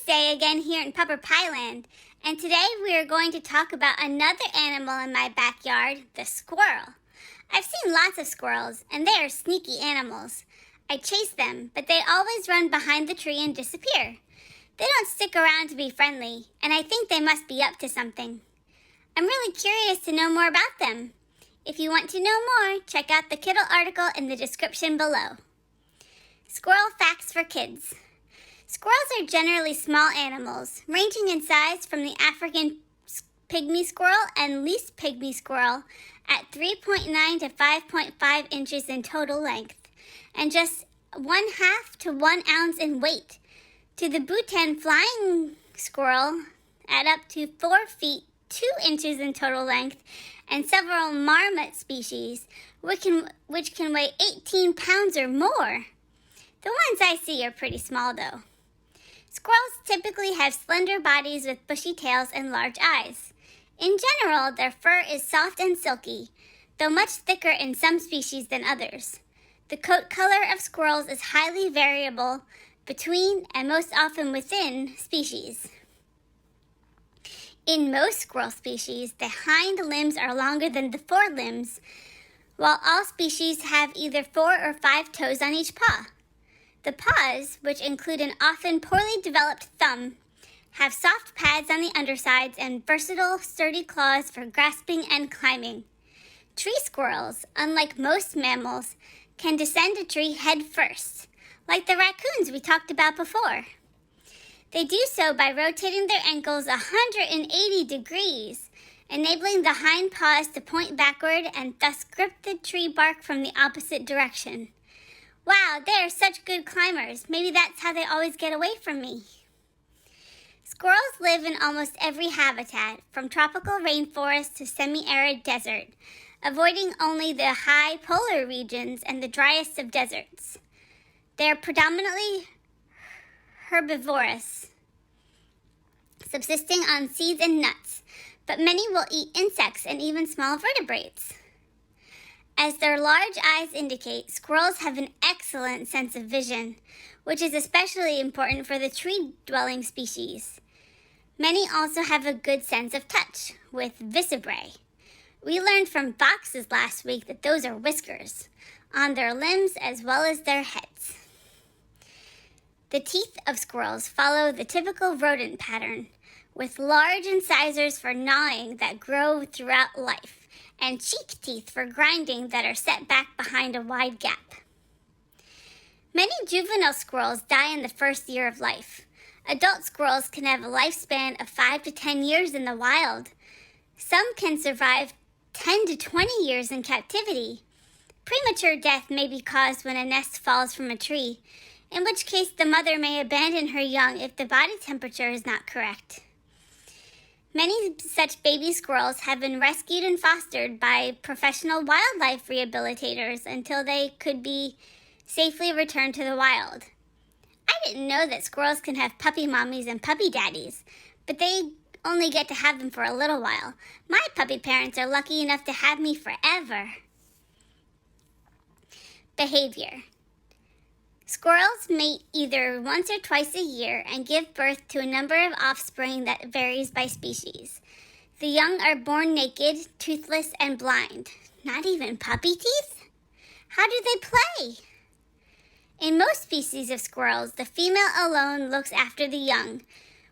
Day again here in Pupper Pieland, and today we are going to talk about another animal in my backyard, the squirrel. I've seen lots of squirrels, and they are sneaky animals. I chase them, but they always run behind the tree and disappear. They don't stick around to be friendly, and I think they must be up to something. I'm really curious to know more about them. If you want to know more, check out the Kittle article in the description below. Squirrel facts for kids. Squirrels are generally small animals, ranging in size from the African pygmy squirrel and least pygmy squirrel at 3.9 to 5.5 inches in total length, and just 1/2 to 1 ounce in weight, to the Bhutan flying squirrel at up to 4 feet 2 inches in total length, and several marmot species, which can weigh 18 pounds or more. The ones I see are pretty small though. Squirrels typically have slender bodies with bushy tails and large eyes. In general, their fur is soft and silky, though much thicker in some species than others. The coat color of squirrels is highly variable between and most often within species. In most squirrel species, the hind limbs are longer than the forelimbs, while all species have either 4 or 5 toes on each paw. The paws, which include an often poorly developed thumb, have soft pads on the undersides and versatile, sturdy claws for grasping and climbing. Tree squirrels, unlike most mammals, can descend a tree head first, like the raccoons we talked about before. They do so by rotating their ankles 180 degrees, enabling the hind paws to point backward and thus grip the tree bark from the opposite direction. Wow, they are such good climbers. Maybe that's how they always get away from me. Squirrels live in almost every habitat, from tropical rainforest to semi-arid desert, avoiding only the high polar regions and the driest of deserts. They are predominantly herbivorous, subsisting on seeds and nuts, but many will eat insects and even small vertebrates. As their large eyes indicate, squirrels have an excellent sense of vision, which is especially important for the tree-dwelling species. Many also have a good sense of touch, with viscebrae. We learned from foxes last week that those are whiskers, on their limbs as well as their heads. The teeth of squirrels follow the typical rodent pattern, with large incisors for gnawing that grow throughout life, and cheek teeth for grinding that are set back behind a wide gap. Many juvenile squirrels die in the first year of life. Adult squirrels can have a lifespan of 5 to 10 years in the wild. Some can survive 10 to 20 years in captivity. Premature death may be caused when a nest falls from a tree, in which case the mother may abandon her young if the body temperature is not correct. Many such baby squirrels have been rescued and fostered by professional wildlife rehabilitators until they could be safely returned to the wild. I didn't know that squirrels can have puppy mommies and puppy daddies, but they only get to have them for a little while. My puppy parents are lucky enough to have me forever. Behavior. Squirrels mate either once or twice a year and give birth to a number of offspring that varies by species. The young are born naked, toothless, and blind. Not even puppy teeth? How do they play? In most species of squirrels, the female alone looks after the young,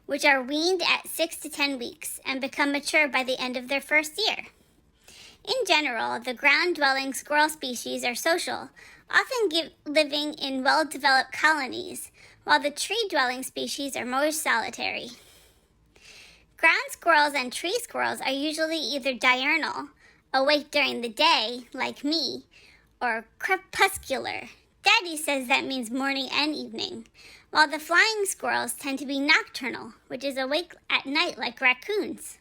which are weaned at 6 to 10 weeks and become mature by the end of their first year. In general, the ground-dwelling squirrel species are social, often living in well-developed colonies, while the tree-dwelling species are more solitary. Ground squirrels and tree squirrels are usually either diurnal, awake during the day, like me, or crepuscular. Daddy says that means morning and evening, while the flying squirrels tend to be nocturnal, which is awake at night like raccoons.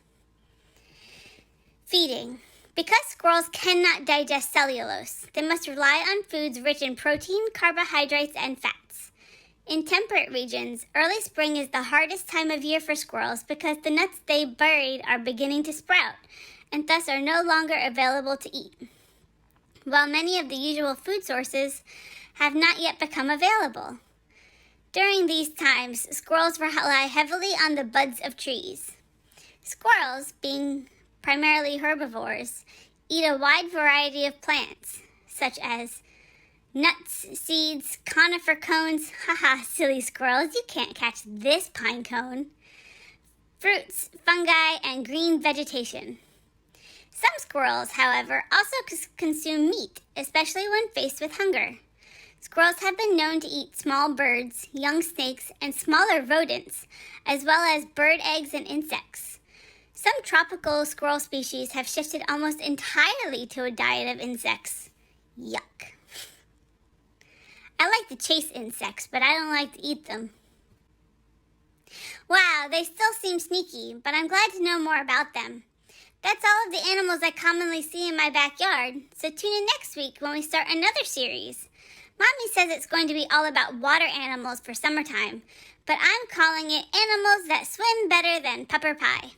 Feeding. Because squirrels cannot digest cellulose, they must rely on foods rich in protein, carbohydrates, and fats. In temperate regions, early spring is the hardest time of year for squirrels because the nuts they buried are beginning to sprout, and thus are no longer available to eat, while many of the usual food sources have not yet become available. During these times, squirrels rely heavily on the buds of trees. Squirrels, being primarily herbivores, eat a wide variety of plants, such as nuts, seeds, conifer cones, haha, silly squirrels, you can't catch this pine cone, fruits, fungi, and green vegetation. Some squirrels, however, also consume meat, especially when faced with hunger. Squirrels have been known to eat small birds, young snakes, and smaller rodents, as well as bird eggs and insects. Some tropical squirrel species have shifted almost entirely to a diet of insects. Yuck. I like to chase insects, but I don't like to eat them. Wow, they still seem sneaky, but I'm glad to know more about them. That's all of the animals I commonly see in my backyard, so tune in next week when we start another series. Mommy says it's going to be all about water animals for summertime, but I'm calling it Animals That Swim Better Than Pupper Pie.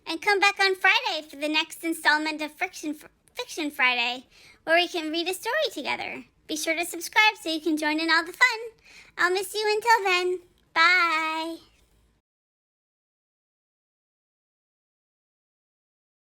And come back on Friday for the next installment of Fiction Friday, where we can read a story together. Be sure to subscribe so you can join in all the fun. I'll miss you until then. Bye.